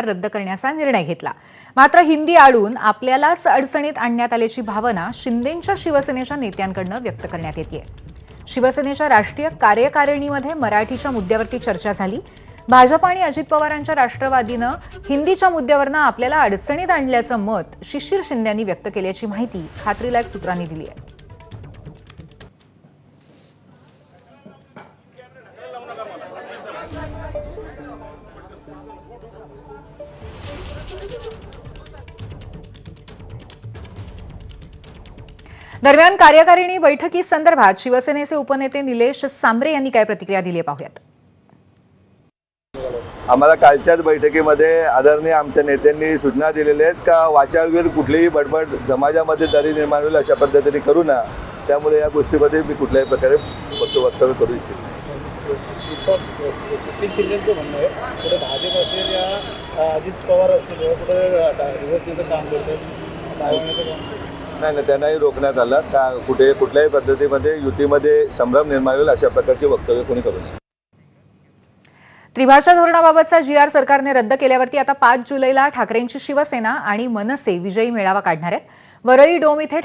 रद्द करण्याचा निर्णय घेतला। मात्र हिंदी आडून आपल्यालाच अडचणीत आणण्यात आल्याची भावना शिंदेंच्या शिवसेनेच्या नेत्यांकडून व्यक्त करण्यात येते। शिवसेनेच्या राष्ट्रीय कार्यकारिणीमध्ये मराठीच्या मुद्द्यावरती चर्चा झाली। भाजप आणि अजित पवारांच्या राष्ट्रवादीनं हिंदीच्या मुद्द्यावरनं आपल्याला अडचणीत आणल्याचं मत शिशिर शिंदे यांनी व्यक्त केल्याची माहिती खात्रीलायक सूत्रांनी दिली आहे। दरम्यान कार्यकारिणी बैठकीसंदर्भात शिवसेनेचे उपनेते निलेश सांबरे यांनी काय प्रतिक्रिया दिली पाहूयात। आम्हाला कालच्याच बैठकीमध्ये आदरणीय आमच्या नेत्यांनी सूचना दिलेल्या आहेत का वाचाळवीर कुठलीही बडबड समाजामध्ये दरी निर्माण होईल अशा पद्धतीने करू ना। त्यामुळे या गोष्टीमध्ये मी कुठल्याही प्रकारे वक्तव्य करू इच्छित म्हणणं आहे कुठे भाजप असेल या अजित पवार असतील कुठे काम करतात नाही त्यांनाही रोखण्यात आलं का कुठल्याही पद्धतीमध्ये युतीमध्ये संभ्रम निर्माण होईल अशा प्रकारचे वक्तव्य कोणी करू नये। त्रिभाषा धोरणाबाबतचा जी.आर. सरकारने रद्द केल्यावरती आता 5 जुलैला ठाकरेंची शिवसेना आणि मनसे विजयी मेळावा काढणार आहेत। वरळी डोम इथे